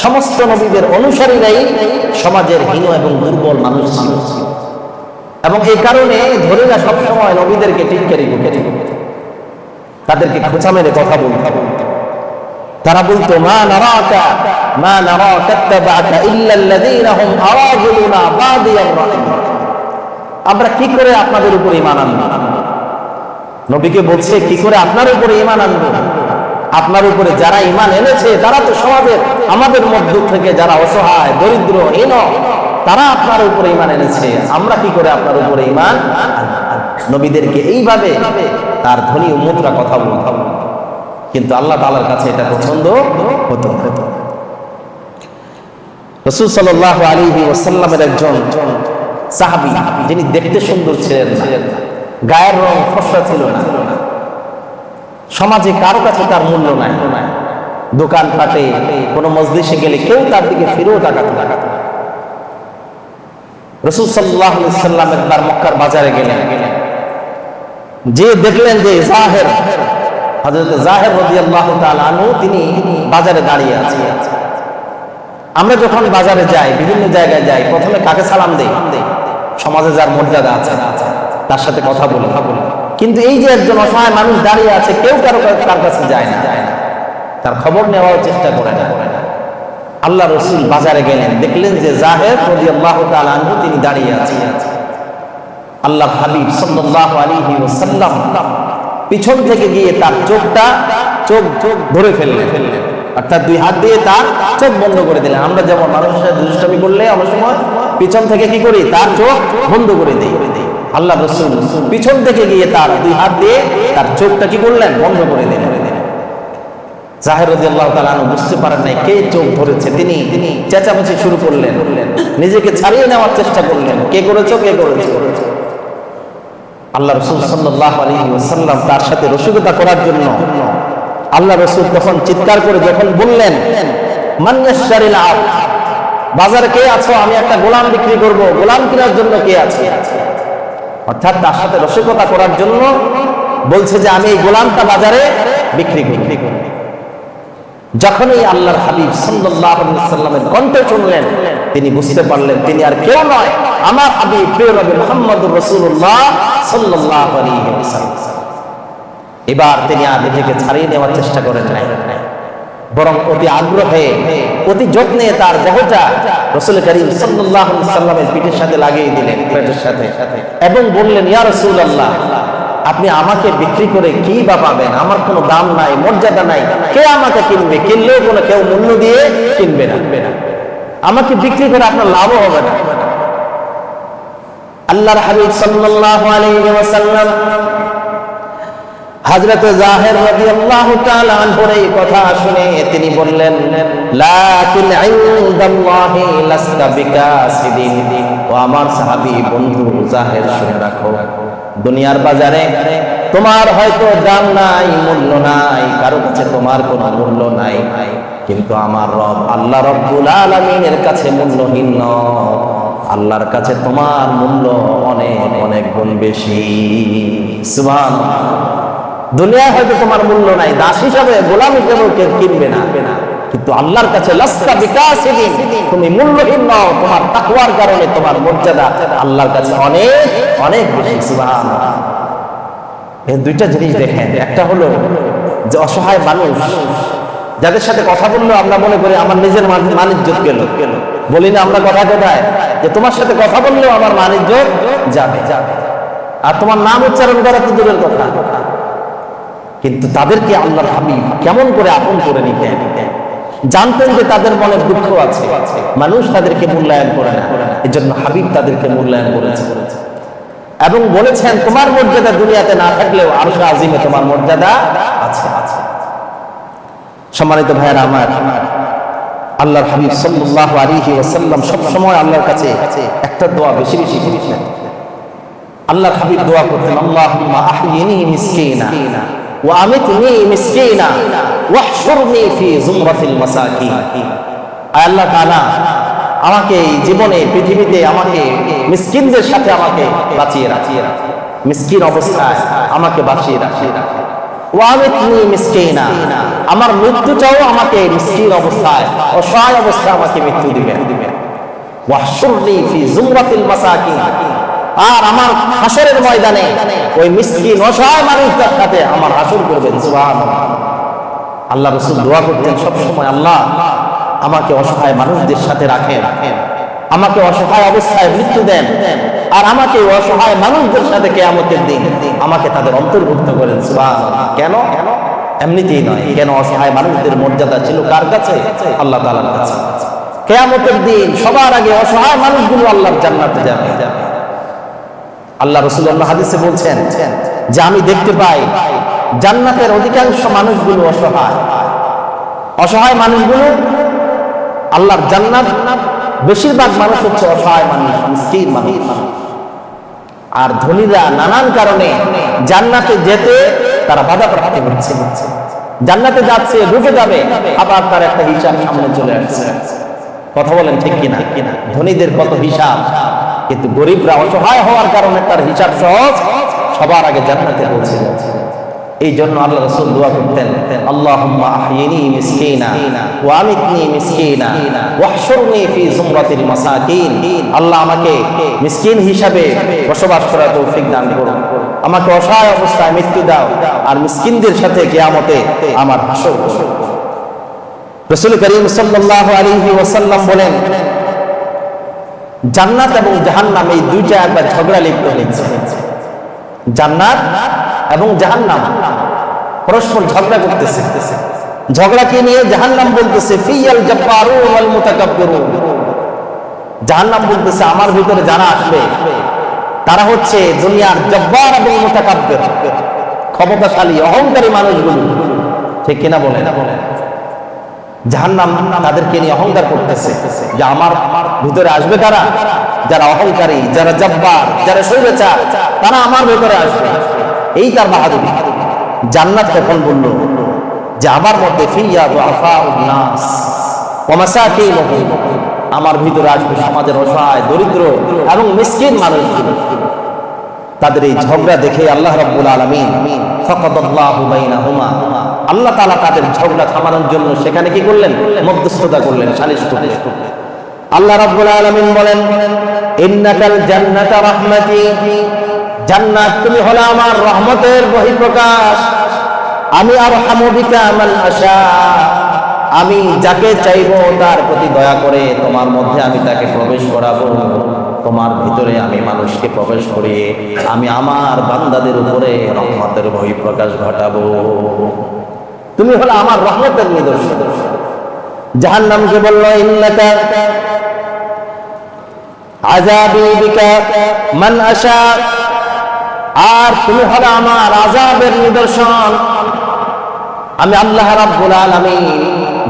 সমস্ত নবীদের অনুসারীরাই সমাজের হীন এবং দুর্বল মানুষ ছিল, এবং এই কারণে ধনীরা সবসময় নবীদেরকে টিটকারি করত, তাদেরকে খোঁচা মেরে কথা বলত। তারা বলতো, মা নারাকা ইত্তাবা'কা ইল্লাল্লাযীনা হুম আরাযুলুনা বাদিয়ার রা'ই। আমরা কি করে আপনাদের উপর ঈমান আনবো? নবীকে বলছে, কি করে আপনার উপরে ঈমান আনবো? আপনার উপরে যারা ঈমান এনেছে তারা তো সমাজের আমাদের মধ্য থেকে যারা অসহায়, দরিদ্র, হীন, তারা আপনার উপরে ঈমান এনেছে, আমরা কি করে আপনার উপরে ঈমান? নবীদেরকে এইভাবে তার ধনী উম্মতরা কথা বলত, কিন্তু আল্লাহ তাআলার কাছে এটা পছন্দ হতো না। রাসূল সাল্লাল্লাহু আলাইহি ওয়াসাল্লামের একজন সাহাবী, যিনি দেখতে সুন্দর ছিলেন না, গায়ের রং ফর্সা ছিল না, সমাজে কারো কাছে তার মূল্য নাই, দোকানপাটে কোনো মজলিসে গেলে কেউ তার দিকে ফিরেও তাকাতো না। রাসূল সাল্লাল্লাহু আলাইহি ওয়াসাল্লাম একবার মক্কার বাজারে গেলেন, যে দেখলেন যে জাহের, হযরত জাহের রাদিয়াল্লাহু তাআলা আনহু, তিনি বাজারে দাঁড়িয়ে আছেন। আমরা যখন বাজারে যাই, বিভিন্ন জায়গায় যাই, প্রথমে কাকে সালাম দেই? সমাজে যার মর্যাদা আছে, তার সাথে কথা বলি। কিন্তু এই যে একজন অসহায় মানুষ দাঁড়িয়ে আছে, কেউ তার কাছে যায় না, তার খবর নেওয়ার চেষ্টা করে না। আল্লাহ রসুল বাজারে গেলেন, দেখলেন যে জাহের রাদিয়াল্লাহু তাআলা আনহু তিনি দাঁড়িয়ে আছেন। আল্লাহ হাবিব সাল্লাল্লাহু আলাইহি ওয়াসাল্লাম পিছন থেকে গিয়ে তার চোখ ধরে ফেললেন, অর্থাৎ দুই হাত দিয়ে তার চোখ বন্ধ করে দিলেন। আমরা যেমন মানুষের সাথে দুষ্টামি করলে অনেক সময় পিছন থেকে কি করি, তার চোখ বন্ধ করে দিই। আল্লাহ রসুল পিছন থেকে গিয়ে তার দুই হাত দিয়ে তার চোখটা কি করলেন, বন্ধ করে দিলেন। জাহের রাদিয়াল্লাহু তাআলা আনহু বুঝতে পারেন নাই কে চোখ ধরেছে, তিনি চেঁচামেচি শুরু করলেন, নিজেকে ছাড়িয়ে নেওয়ার চেষ্টা করলেন, কে করেছো। আল্লাহ রাসূল সাল্লাল্লাহু আলাইহি ওয়াসাল্লাম তার সাথে রসিকতা করার জন্য আল্লাহ রাসূল তখন চিৎকার করে যখন বললেন, মান ইয়াশতারিল আবদ, বাজারে কে আছো, আমি একটা গোলাম বিক্রি করব, গোলাম কেনার জন্য কে আছে। অর্থাৎ তার সাথে রসিকতা করার জন্য বলছে যে আমি এই গোলামটা বাজারে বিক্রি করব। যখনই আল্লাহর হাবিব সাল্লাল্লাহু আলাইহি ওয়াসাল্লামের কণ্ঠ শুনলেন, তিনি বুঝতে পারলেন তিনি আর কেউ নয়, আমার হাবিব প্রিয় নবী মুহাম্মদুর রাসূলুল্লাহ সাল্লাল্লাহু আলাইহি ওয়াসাল্লাম। এবার তিনি আর নিজেকে ছাড়িয়ে নেওয়ার চেষ্টা করেন নাই, বরং অতি আগ্রহে অতি যত্নে তার দেহটা রাসূল করিম সাল্লাল্লাহু আলাইহি ওয়াসাল্লামের পিঠের সাথে লাগিয়ে দিলেন, পেটের সাথে, এবং বললেন, ইয়া রাসূলুল্লাহ, আপনি আমাকে বিক্রি করে কি বা পাবেন? আমার কোনো দাম নাই, মর্যাদা নাই, কে আমাকে কিনবে? কিনলেও কোনো কেউ মূল্য দিয়ে কিনবে না, আমাকে বিক্রি করে আপনার লাভও হবে না। আল্লাহর হাবিব সাল্লাল্লাহু আলাইহি ওয়াসাল্লাম হযরত জাহের রাদিয়াল্লাহু তাআলা আনহুর এই কথা শুনে তিনি বললেন, লাকিন ইনদাল্লাহি লাস্তা বিকাসিদিন। ও আমার সাহাবী বন্ধু জাহের, শুনে রাখো, দুনিয়ার বাজারে তোমার হয়তো দাম নাই, মূল্য নাই, কারো কাছে তোমার কোনো মূল্য নাই, কিন্তু আমার রব আল্লাহ রাব্বুল আলামিনের কাছে মূল্যহীন নয়। আল্লাহর কাছে তোমার মূল্য অনেক অনেক গুণ বেশি। সুবহানাল্লাহ। দুনিয়ায় হয়তো তোমার মূল্য নাই, দাস হিসাবে, গোলাম হিসাবে কেউ কিনবে না, কিন্তু আল্লাহর কাছে লাস্তা বিকাসিদিন, তুমি মূল্যহীন নও। তোমার তাকওয়ার কারণে তোমার মর্যাদা আল্লাহর কাছে অনেক অনেক বেশি। সুবহানাল্লাহ। এই দুইটা জিনিস দেখেন, একটা হলো যে অসহায় মানুষ যাদের সাথে কথা বললেও আমরা মনে করি আমার নিজের মান-ইজ্জত গেল, বলি না আমরা কথায় যে তোমার সাথে কথা বললেও আমার মান-ইজ্জত যাবে, আর তোমার নাম উচ্চারণ করা তো দূরের কথা। কিন্তু তাদেরকে আল্লাহর হাবিব কেমন করে আপন করে নিতেন, জানতেন যে তাদের মনে দুঃখ আছে, মানুষ তাদেরকে মূল্যায়ন করে না, এজন্য হাবিব তাদেরকে মূল্যায়ন করেছে এবং বলেছেন, তোমার মর্যাদা দুনিয়াতে না থাকলেও আরশ আজিমে তোমার মর্যাদা আছে। সম্মানিত ভাইয়েরা আমার, আল্লাহর হাবিব সাল্লাল্লাহু আলাইহি ওয়াসাল্লাম সব সময় আল্লাহর কাছে একটা দোয়া বেশি বেশি করতেন। আল্লাহর হাবিব দোয়া করতেন, আল্লাহুম্মা আহইনি মিসকিনা ওয়া আমিতনি মিসকিনা ওয়াহশুরনি ফি যুমরাতিল মাসাকিন। আয় আল্লাহ তাআলা, আমাকে এই জীবনে পৃথিবীতে আমাকে মিসকিনদের সাথে আমাকে বাঁচিয়ে রাখি, মিসকিন অবস্থায় আমাকে বাঁচিয়ে রাখি। ওয়া আমিতনি মিসকিনা, আমার মৃত্যুটাও আমাকে মিসকিন অবস্থায়, অসহায় অবস্থায় আমাকে মৃত্যু দিবেন। ওয়াহশুরনি ফি যুমরাতিল মাসাকিন, আর আমার হাসরের ময়দানে ওই মিসকিন অসহায় মানুষদের সাথে আমার হাসর করবেন। সুবহানাল্লাহ। আল্লাহ রাসূল দোয়া করতেন সব সময়, আল্লাহ আমাকে অসহায় মানুষদের সাথে রাখেন, আমাকে অসহায় অবস্থায় মৃত্যু দেন, আর আমাকে অসহায় মানুষদের সাথে কিয়ামতের দিন আমাকে তাদের অন্তর্ভুক্ত করেন। সুবহানাল্লাহ। কেন? এমনিতেই নয়, কেন অসহায় মানুষদের মর্যাদা ছিল কার কাছে? আল্লাহ তাআলার কাছে। কিয়ামতের দিন সবার আগে অসহায় মানুষগুলো আল্লাহর জান্নাতে যাবে। আল্লাহ রাসূলুল্লাহ হাদিসে বলছেন যে আমি দেখতে পাই জান্নাতের অধিকাংশ মানুষগুলো অসহায়, অসহায় মানুষগুলো আল্লাহর জান্নাত, বেশিরভাগ মানুষ হচ্ছে অসহায় মানুষ, মিসকিন মানুষ। আর ধনীরা নানান কারণে জান্নাতে যেতে তারা বাধা প্রাপ্ত হচ্ছে, জান্নাতে যাচ্ছে, ঢুকে যাবে, আবার তার একটা হিসাব সামনে চলে আসছে। কথা বলেন ঠিক কিনা? ধনীদের কত হিসাব, কিন্তু গরিবরা অসহায় হওয়ার কারণে তার হিসাব সহজ, সবার আগে জান্নাতে পৌঁছে যাচ্ছে। এই জন্য আল্লাহ রাসূল দোয়া করতেন, আল্লাহুম্মা আহয়িনি মিসকিনা ওয়া আমিতনি মিসকিনা ওয়াহশুরনি ফি যুমরাতিল মাসাকিন। আল্লাহ আমাকে মিসকিন হিসাবে বসবাস করার তৌফিক দান করুন, আমাকে অসহায় অবস্থায় মৃত্যু দাও আর মিসকিনদের সাথে কিয়ামতে আমার হাসর করো। রাসূল করিম সাল্লাল্লাহু আলাইহি ওয়াসাল্লাম বলেন, জান্নাত এবং জাহান্নাম এই দুইটা একবার ঝগড়া লিপ্ত হয়েছে। জান্নাত এবং জাহান্নাম পরস্পর ঝগড়া করতেছে। ঝগড়াকে নিয়ে জাহান্নাম বলতেছে ফিয়াল জাব্বারুন ওয়াল মুতাকাব্বিরুন। জাহান্নাম বলতেছে আমার ভিতরে যারা আসবে তারা হচ্ছে দুনিয়ার জব্বার এবং মুতাকাব্বির, ক্ষমতাশালী অহংকারী মানুষগুলো। ঠিক কিনা বলেন? জাহান্নাম তাদেরকে নিয়ে অহংকার করতেছে যে আমার ভিতরে আসবে কারা? যারা অহংকারী, যারা জব্বার, যারা স্বৈরাচার, তারা আমার ভিতরে আসবে। এই তার বাহাদুরি। জান্নাত তখন বলল যে আমার মধ্যে ফিয়া দুআফাউন নাস ওয়া মাসাকিনুহুম, আমার ভিতরে আসবে সমাজের অসহায়, দরিদ্র এবং মিসকিন মানুষগুলো। তাদের এই ঝগড়া দেখে আল্লাহ রাব্বুল আলামিন ফাকাদাল্লাহু বাইনাহুমা, আল্লাহ তাআলা তাদের ঝগড়া থামানোর জন্য সেখানে কি করলেন? মধ্যস্থতা করলেন, সালিশ করলেন। আল্লাহ রাব্বুল আলামিন বলেন, ইন্নাকাল জান্নাতা রাহমাতি, জান্নাত তুমি হলো আমার রহমতের বহিঃপ্রকাশ। আমি আরহামু বিকা মান আশা, আমি যাকে চাইবো তার প্রতি দয়া করে তোমার মধ্যে আমি তাকে প্রবেশ করাবো। তোমার ভিতরে আমি মানুষকে প্রবেশ করিয়ে আমি আমার বান্দাদের উপরে রহমতের বহিঃপ্রকাশ ঘটাবো। তুমি হলো আমার রহমতের নিদর্শন। জাহান্নামকে বলল, ইন্নাকা আযাবি বিকা মান আশা, আর তুমি হলো আমার আযাবের নিদর্শন। আমি আল্লাহ রাব্বুল আলামিন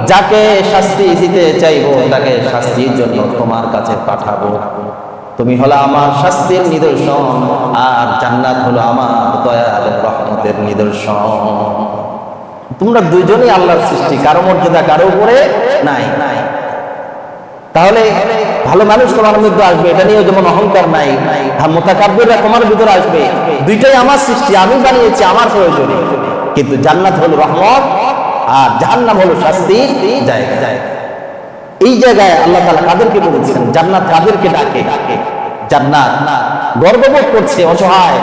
যাকে শাস্তি দিতে চাইবো তাকে শাস্তির জন্য তোমার কাছে পাঠাবো। তুমি হলো আমার শাস্তির নিদর্শন, আর জান্নাত হলো আমার দয়া এবং রহমতের নিদর্শন। তোমরা দুইজনই আল্লাহর সৃষ্টি, কারো মর্যাদা কারো উপরে নাই। তাহলে ভালো মানুষ তোমার মধ্যে আসবে, এটা নিয়ে যেমন অহংকার নাই, মুতাকাব্বিররা তোমার ভিতরে আসবে। দুইটাই আমার সৃষ্টি, আমি বানিয়েছি আমার প্রয়োজনে। কিন্তু জান্নাত হলো রহমত আর জাহান্নাম হলো শাস্তির জায়গা। এই জায়গায় আল্লাহ তাআলা কাদেরকে বলেছেন? জান্নাত কাদেরকে ডাকে? জান্নাত গর্ববোধ করছে অসহায়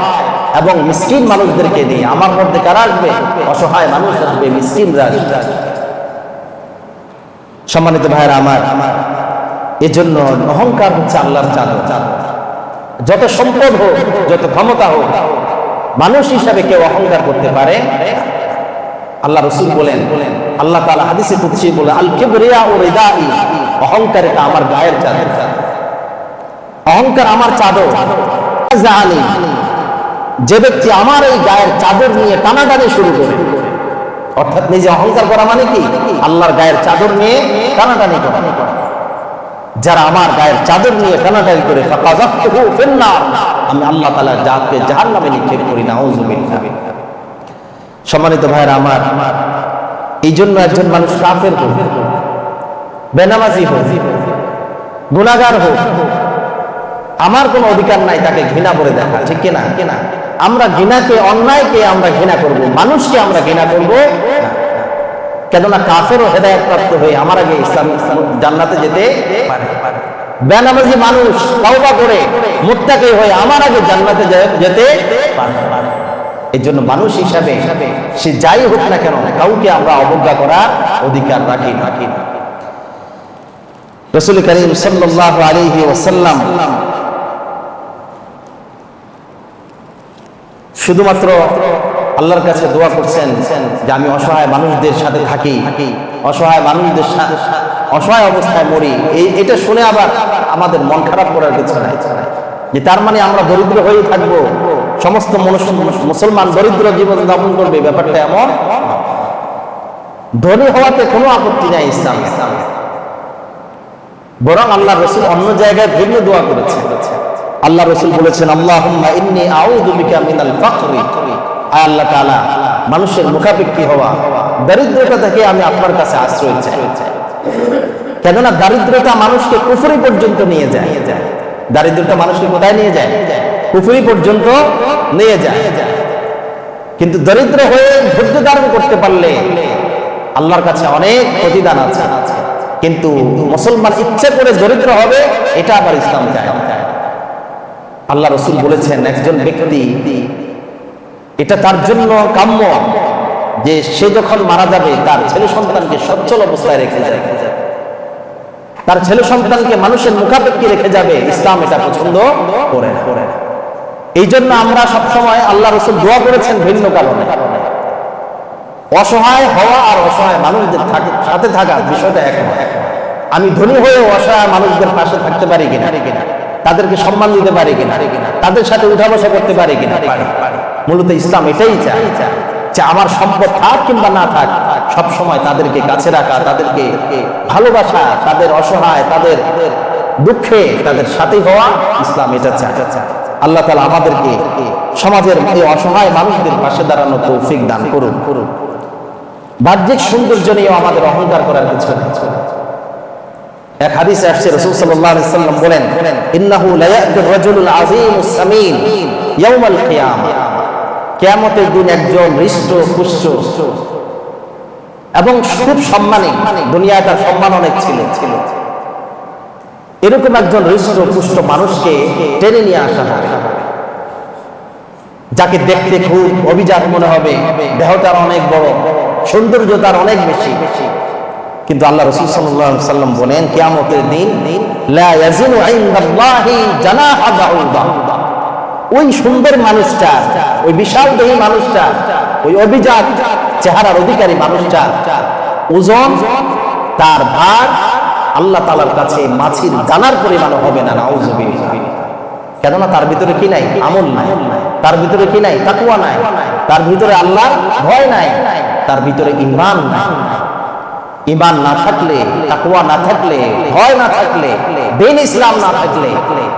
এবং মিসকিন মানুষদেরকে নিয়ে। আমার মধ্যে কারা আসবে? অসহায় মানুষ আসবে, মিসকিনরা আসবে। সম্মানিত ভাইরা আমার, এজন্য অহংকার হচ্ছে আল্লাহর চাদর। যত সম্পদ হোক, যত ক্ষমতা হোক, মানুষ হিসাবে কেউ অহংকার করতে পারে। আল্লাহ রাসূল বলেন, আল্লাহ তাআলা হাদিসে কুদসি বলে, আল কিবরিয়া ও রিদাই, অহংকার এটা আমার গায়ের চাদর। অহংকার আমার চাদর। জানি যে ব্যক্তি আমার এই গায়ের চাদর নিয়ে টানাটানি শুরু করে, অর্থাৎ নিজে অহংকার করা মানে কি? আল্লাহর গায়ের চাদর নিয়ে টানাটানি করা। যারা আমার গায়ের চাদর নিয়ে টানাটানি করে, ফাকাযাফতুহু ফিন্নার, আমি আল্লাহ তাআলা যাকে জাহান্নামে নিক্ষেপ করি, নাউযুবিল্লাহ। সম্মানিত ভাইরা আমার, এই জন্য একজন মানুষ কাফের হোক, বেনামাজি হোক, গুনাহগার হোক, আমার কোনো অধিকার নাই তাকে ঘৃণা করে দেখা। ঠিক কিনা? আমরা ঘৃণাকে, অন্যায়কে আমরা ঘৃণা করব, মানুষকে আমরা ঘৃণা করব না। কেননা কাফেরও হেদায়েত প্রাপ্ত হয়ে আমার আগে ইসলাম জান্নাতে যেতে পারে। বেনামাজি মানুষ তওবা করে মুত্তাকি হয়ে আমার আগে জান্নাতে যেতে পারে। এই জন্য মানুষ হিসাবে সে যাই হোক না কেন, কাউকে আমরা অবজ্ঞা করার অধিকার রাখি না। রাসূল করিম সাল্লাল্লাহু আলাইহি ওয়াসাল্লাম শুধুমাত্র আল্লাহর কাছে দোয়া করছেন যে আমি অসহায় মানুষদের সাথে থাকি, অসহায় মানুষদের অসহায় অবস্থায় মরি। এটা শুনে আবার আমাদের মন খারাপ করার কিছু নাই, যে তার মানে আমরা দরিদ্র হয়ে থাকবো, সমস্ত মুসলমান দরিদ্র জীবন যাপন করবে, ব্যাপারটা এমন। ধনী হওয়াতে কোনো আপত্তি নাই ইসলামে, বরং আল্লাহ রাসূল অন্য জায়গায় ভিন্ন দোয়া করেছেন। আল্লাহ রাসূল বলেছেন, আল্লাহুম্মা ইন্নী আউযু বিকা মিনাল ফাকরি, আয় আল্লাহ তাআলা মানুষের মুখাপেক্ষী হওয়া, দারিদ্রতা থেকে আমি আপনার কাছে আশ্রয় চাই। কেননা দারিদ্রতা মানুষকে কুফরি পর্যন্ত নিয়ে যায়। দারিদ্রতা মানুষকে কোথায় নিয়ে যায়? কুফরি পর্যন্ত নিয়ে যায়। কিন্তু দরিদ্র হয়ে ধৈর্য ধারণ করতে পারলে আল্লাহর কাছে অনেক প্রতিদান আছে। কিন্তু মুসলমান ইচ্ছে করে দরিদ্র হবে, এটা আবার ইসলাম চায় না। আল্লাহ রাসূল বলেছেন, একজন ব্যক্তি এটা তার জন্য কাম্য যে সে যখন মারা যাবে তার ছেলে সন্তানকে সচ্ছল অবস্থায় রেখে যাবে, তার ছেলে সন্তানকে মানুষের মুখাপেক্ষী রেখে যাবে। ইসলাম এটা পছন্দ করে না। এই জন্য আমরা সবসময় আল্লাহ রাসূল দোয়া করেছেন ভিন্ন কারণে। অসহায় হওয়া আর অসহায় মানুষদের সাথে থাকা বিষয়টা এক নয়। আমি ধনী হয়ে অসহায় মানুষদের পাশে থাকতে পারি কিনা, তাদেরকে সম্মান দিতে পারি কিনা, তাদের সাথে উঠা বসা করতে পারি কিনা, মূলত ইসলাম এটাই চায় যে আমার সম্পদ থাক কিংবা না থাক, সব সময় তাদেরকে কাছে রাখা, তাদেরকে ভালোবাসা, তাদের অসহায়, তাদের দুঃখে তাদের সাথে হওয়া, ইসলাম এটা চায়। আল্লাহ তাআলা আমাদেরকে সমাজের এই অসহায় মানুষদের পাশে দাঁড়ানো তৌফিক দান করুন। বাহ্যিক সৌন্দর্য নিয়েও আমাদের অহংকার করার কিছু নেই। এক হাদিসে আসছে, রাসূল সাল্লাল্লাহু আলাইহি ওয়াসাল্লাম বলেন, ইন্নাহু লা ইয়াতির রাজুলুল আযীমুস সামিন ইয়াউমাল কিয়ামা, কিয়ামতের দিন একজন হৃষ্ট-পুষ্ট এবং খুব সম্মানী, দুনিয়ায় তার সম্মান অনেক ছিল, এরকম একজন হৃষ্ট-পুষ্ট মানুষকে টেনে নিয়ে আসা হবে, যাকে দেখতে খুব অভিজাত মনে হবে, দেহটার অনেক বড়, সৌন্দর্য তার অনেক বেশি। কিন্তু আল্লাহ রাসূল সাল্লাল্লাহু আলাইহি ওয়াসাল্লাম বলেন, কিয়ামতের দিন লা ইয়াজিনু ইনদাল্লাহি জানাহা বাউদা, ওই সুন্দর মানুষটা, ওই বিশাল দেহী মানুষটা, ওই অভিজাত চেহারার অধিকারী মানুষটা ওজন, তার ভার আল্লাহ তাআলার কাছে মাছির দানার পরিমাণ হবে না। নাউযুবিল্লাহ। কেননা তার ভিতরে কি নাই? আমল নাই। তার ভিতরে কি নাই? তাকওয়া নাই। তার ভিতরে আল্লাহর ভয় নাই। তার ভিতরে ঈমান নাই। ঈমান না থাকলে, তাকওয়া না থাকলে, ভয় না থাকলে, দ্বীন ইসলাম না থাকলে,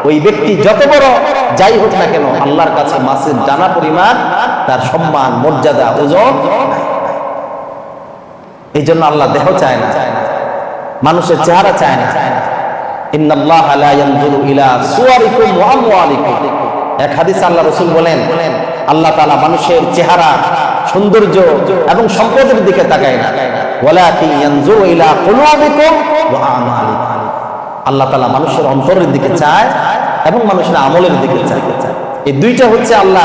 ওই ব্যক্তি যত বড় যাই হোক না কেন, আল্লাহর কাছে মাছের দানা পরিমাণ তার সম্মান, মর্যাদা, ওজন নাই। এই জন্য আল্লাহ দেহ চায় না, মানুষের চেহারা চায় না। ইন্নাল্লাহা লা ইয়ানজুরু ইলা সুওয়ারিকুম ওয়া আমওয়ালিকুম, এক হাদিসে আল্লাহ রাসূল বলেন, আল্লাহ তাআলা মানুষের চেহারা, সৌন্দর্য এবং সম্পদের দিকে তাকায় না, ওয়ালাকিন ইয়ানজুরু ইলা কুলুবিকুম ওয়া আমালিকুম, আল্লাহ তাআলা মানুষের অন্তরের দিকে চায় এবং মানুষের আমলের দিকে চায়। এই দুইটা হচ্ছে আল্লাহ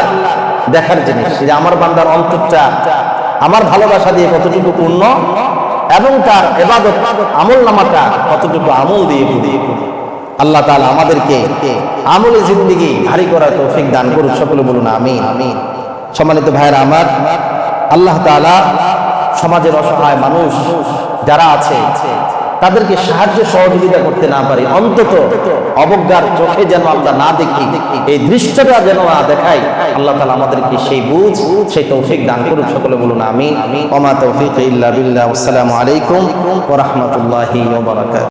দেখার জিনিস, যে আমার বান্দার অন্তরটা আমার ভালোবাসা দিয়ে কতটুকু পূর্ণ এবং তার ইবাদত আমলনামাটা কতটুকু আমল দিয়ে পূর্ণ। আল্লাহ তাআলা আমাদেরকে আমলে জিন্দেগি ভারী করার তৌফিক দান করুন। সকলে বলুন আমিন। সম্মানিত ভাইয়েরা আমার, আল্লাহ তাআলা সমাজের অসহায় মানুষ যারা আছে তাদেরকে সাহায্য সহযোগিতা করতে না পারি, অন্তত অবজ্ঞার চোখে যেন আমরা না দেখি, এই দৃশ্যটা যেন না দেখাই, আল্লাহ তাআলা আমাদেরকে সেই বুঝ, সেই তৌফিক দান করুন। সকলে বলুন আমিন। ওয়া মা তাওফীকি ইল্লা বিল্লাহ। আসসালামু আলাইকুম ওয়া রাহমাতুল্লাহি ওয়া বারাকাতুহু।